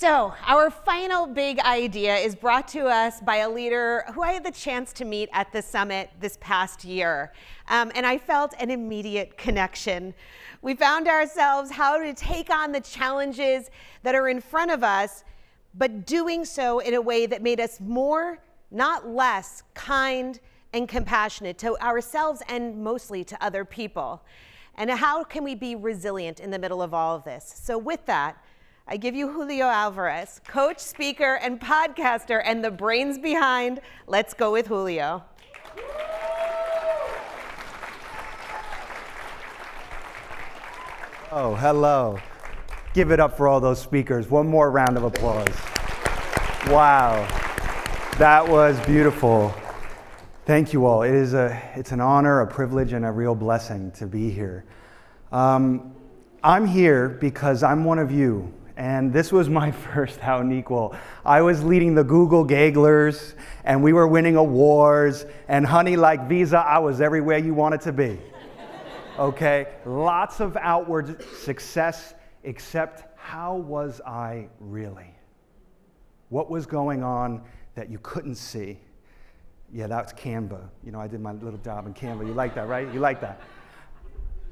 So, our final big idea is brought to us by a leader who I had the chance to meet at the summit this past year. And I felt an immediate connection. We found ourselves how to take on the challenges that are in front of us, but doing so in a way that made us more, not less, kind and compassionate to ourselves and mostly to other people. And how can we be resilient in the middle of all of this? So with that, I give you Julio Alvarez, coach, speaker, and podcaster, and the brains behind Let's Go with Julio. Oh, hello. Give it up for all those speakers. One more round of applause. Wow, that was beautiful. Thank you all. It's an honor, a privilege, and a real blessing to be here. I'm here because I'm one of you. And this was my first Out and Equal. I was leading the Google Gagglers, and we were winning awards, and honey, like Visa, I was everywhere you wanted to be. Okay? Lots of outward success, except how was I really? What was going on that you couldn't see? Yeah, that's Canva. You know, I did my little job in Canva. You like that, right? You like that.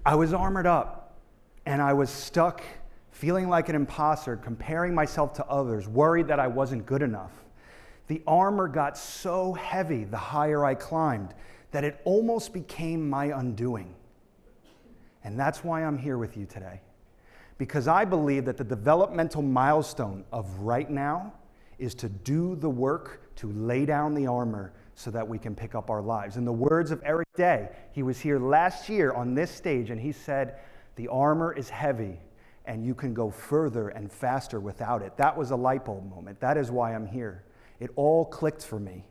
I was armored up, and I was stuck feeling like an imposter, comparing myself to others, worried that I wasn't good enough. The armor got so heavy the higher I climbed that it almost became my undoing. And that's why I'm here with you today. Because I believe that the developmental milestone of right now is to do the work to lay down the armor so that we can pick up our lives. In the words of Eric Day, he was here last year on this stage and he said, "The armor is heavy, and you can go further and faster without it." That was a light bulb moment. That is why I'm here. It all clicked for me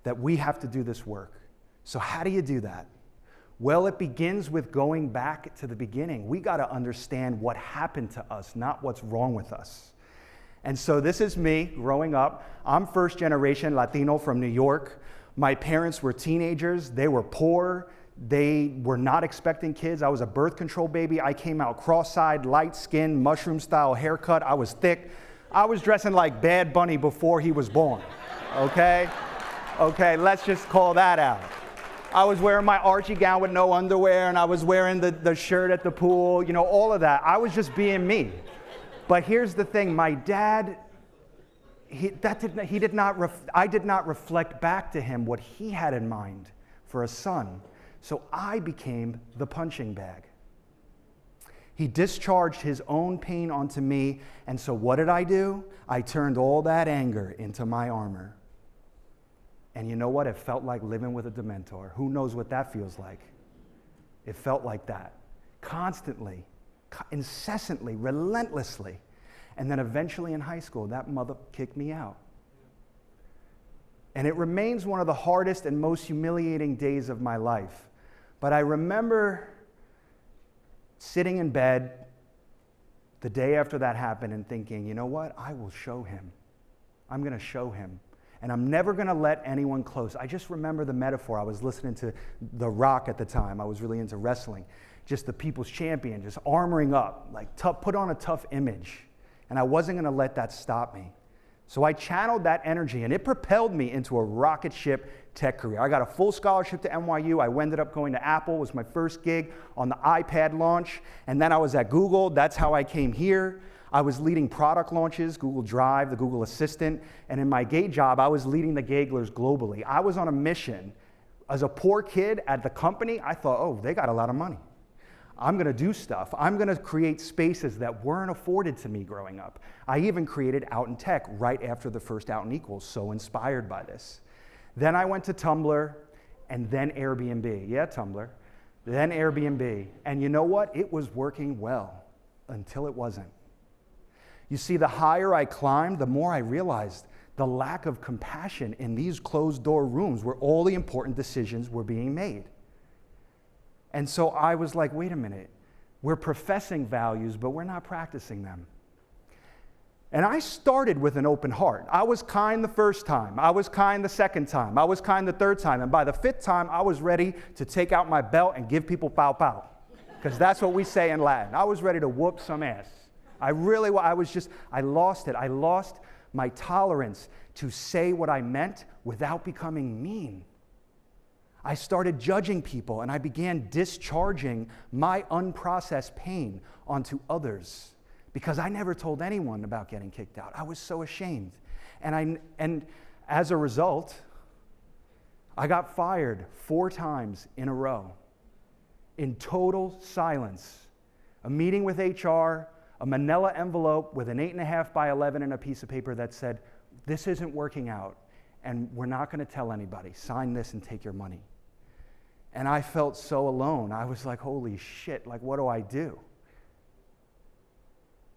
that we have to do this work. So how do you do that? Well, it begins with going back to the beginning. We got to understand what happened to us, not what's wrong with us. And so this is me growing up. I'm first generation Latino from New York. My parents were teenagers. They were poor. They were not expecting kids. I was a birth control baby. I came out cross-eyed, light-skinned, mushroom-style haircut. I was thick. I was dressing like Bad Bunny before he was born, okay? Okay, let's just call that out. I was wearing my Archie gown with no underwear, and I was wearing the shirt at the pool, you know, all of that. I was just being me. But here's the thing, my dad, I did not reflect back to him what he had in mind for a son. So I became the punching bag. He discharged his own pain onto me, and so what did I do? I turned all that anger into my armor. And you know what? It felt like living with a Dementor. Who knows what that feels like? It felt like that. Constantly, incessantly, relentlessly. And then eventually in high school, that mother kicked me out. And it remains one of the hardest and most humiliating days of my life. But I remember sitting in bed the day after that happened and thinking, you know what? I will show him. I'm going to show him. And I'm never going to let anyone close. I just remember the metaphor. I was listening to The Rock at the time. I was really into wrestling. Just the people's champion, just armoring up, like put on a tough image. And I wasn't going to let that stop me. So I channeled that energy, and it propelled me into a rocket ship tech career. I got a full scholarship to NYU. I ended up going to Apple. It was my first gig on the iPad launch. And then I was at Google. That's how I came here. I was leading product launches, Google Drive, the Google Assistant. And in my gay job, I was leading the Gagglers globally. I was on a mission. As a poor kid at the company, I thought, oh, they got a lot of money. I'm going to do stuff. I'm going to create spaces that weren't afforded to me growing up. I even created Out in Tech right after the first Out and Equal, so inspired by this. Then I went to Tumblr, and then Airbnb. Yeah, Tumblr. Then Airbnb. And you know what? It was working well until it wasn't. You see, the higher I climbed, the more I realized the lack of compassion in these closed-door rooms where all the important decisions were being made. And so I was like, wait a minute, we're professing values, but we're not practicing them. And I started with an open heart. I was kind the first time. I was kind the second time. I was kind the third time. And by the fifth time, I was ready to take out my belt and give people pow pow. Because that's what we say in Latin. I was ready to whoop some ass. I lost it. I lost my tolerance to say what I meant without becoming mean. I started judging people, and I began discharging my unprocessed pain onto others because I never told anyone about getting kicked out. I was so ashamed. And as a result, I got fired 4 times in a row in total silence. A meeting with HR, a manila envelope with an 8.5 by 11 and a piece of paper that said, this isn't working out, and we're not going to tell anybody. Sign this and take your money. And I felt so alone. I was like, holy shit, like, what do I do?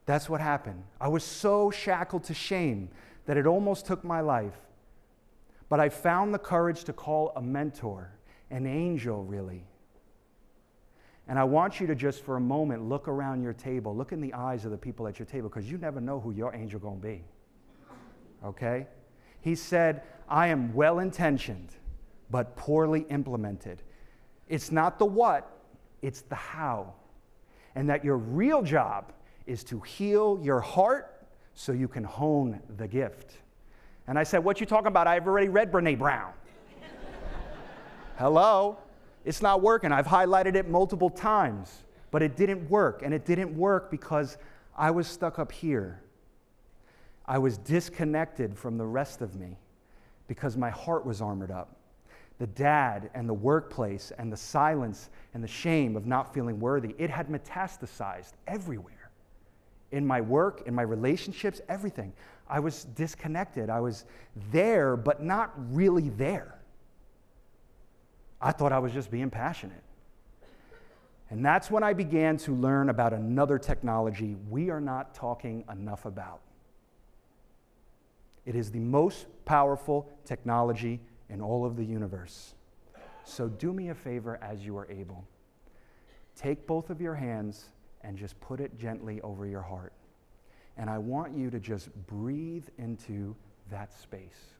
That's what happened. I was so shackled to shame that it almost took my life. But I found the courage to call a mentor, an angel, really. And I want you to just for a moment look around your table, look in the eyes of the people at your table, because you never know who your angel gonna be. Okay? He said, I am well-intentioned, but poorly implemented. It's not the what, it's the how. And that your real job is to heal your heart so you can hone the gift. And I said, what you talking about? I've already read Brene Brown. Hello? It's not working. I've highlighted it multiple times, but it didn't work. And it didn't work because I was stuck up here. I was disconnected from the rest of me because my heart was armored up. The dad and the workplace and the silence and the shame of not feeling worthy, it had metastasized everywhere. In my work, in my relationships, everything. I was disconnected. I was there, but not really there. I thought I was just being passionate. And that's when I began to learn about another technology we are not talking enough about. It is the most powerful technology in all of the universe. So do me a favor as you are able. Take both of your hands and just put it gently over your heart. And I want you to just breathe into that space.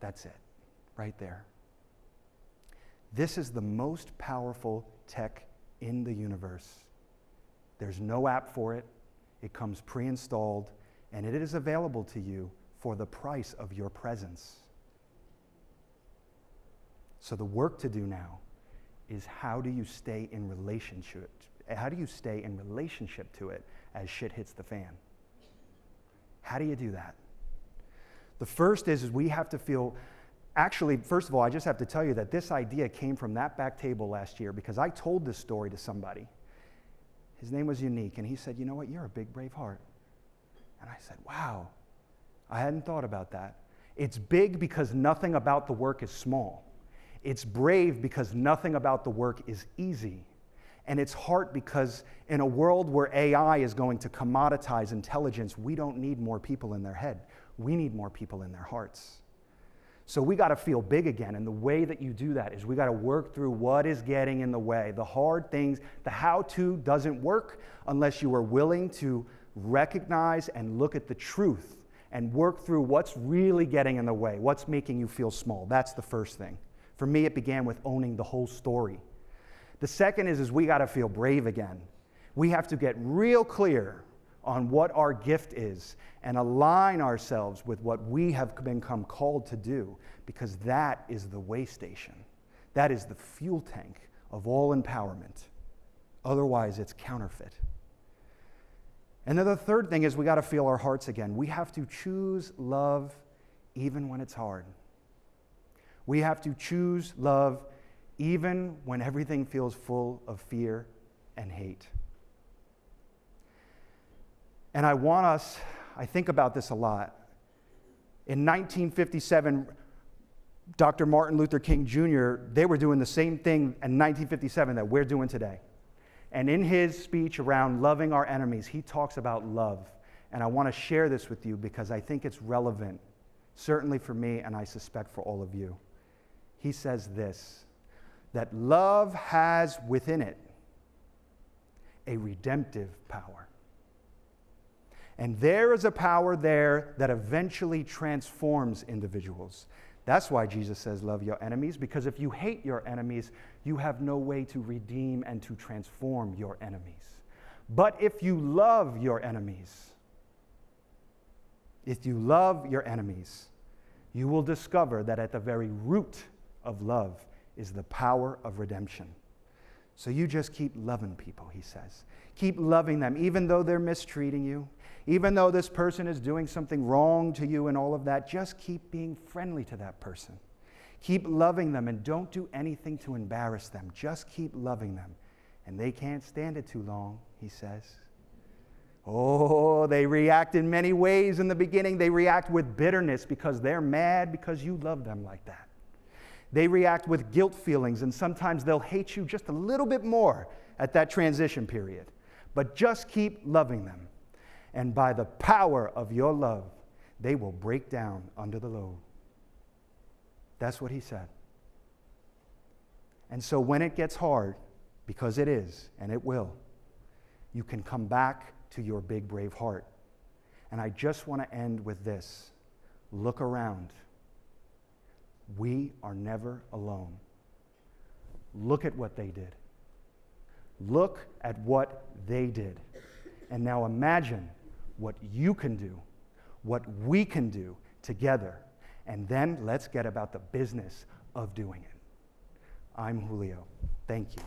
That's it, right there. This is the most powerful tech in the universe. There's no app for it. It comes pre-installed, and it is available to you for the price of your presence. So the work to do now is how do you stay in relationship? How do you stay in relationship to it as shit hits the fan? How do you do that? The first is we have to feel, actually, first of all, I just have to tell you that this idea came from that back table last year because I told this story to somebody. His name was Unique, and he said, you know what, you're a big, brave heart. And I said, wow, I hadn't thought about that. It's big because nothing about the work is small. It's brave because nothing about the work is easy. And it's heart because in a world where AI is going to commoditize intelligence, we don't need more people in their head. We need more people in their hearts. So we got to feel big again. And the way that you do that is we got to work through what is getting in the way. The hard things, the how-to doesn't work unless you are willing to recognize and look at the truth and work through what's really getting in the way, what's making you feel small. That's the first thing. For me, it began with owning the whole story. The second is we got to feel brave again. We have to get real clear on what our gift is and align ourselves with what we have become called to do, because that is the way station. That is the fuel tank of all empowerment. Otherwise, it's counterfeit. And then the third thing is we got to feel our hearts again. We have to choose love even when it's hard. We have to choose love even when everything feels full of fear and hate. And I think about this a lot. In 1957, Dr. Martin Luther King Jr., they were doing the same thing in 1957 that we're doing today. And in his speech around loving our enemies, he talks about love. And I want to share this with you because I think it's relevant, certainly for me, and I suspect for all of you. He says this, that love has within it a redemptive power. And there is a power there that eventually transforms individuals, That's why Jesus says, love your enemies, because if you hate your enemies, you have no way to redeem and to transform your enemies. But if you love your enemies, you will discover that at the very root of love is the power of redemption. So you just keep loving people, he says. Keep loving them, even though they're mistreating you, even though this person is doing something wrong to you and all of that. Just keep being friendly to that person. Keep loving them, and don't do anything to embarrass them. Just keep loving them. And they can't stand it too long, he says. Oh, they react in many ways in the beginning. They react with bitterness because they're mad because you love them like that. They react with guilt feelings, and sometimes they'll hate you just a little bit more at that transition period. But just keep loving them. And by the power of your love, they will break down under the load. That's what he said. And so when it gets hard, because it is, and it will, you can come back to your big, brave heart. And I just want to end with this. Look around. We are never alone. Look at what they did. Look at what they did. And now imagine what you can do, what we can do together. And then let's get about the business of doing it. I'm Julio. Thank you.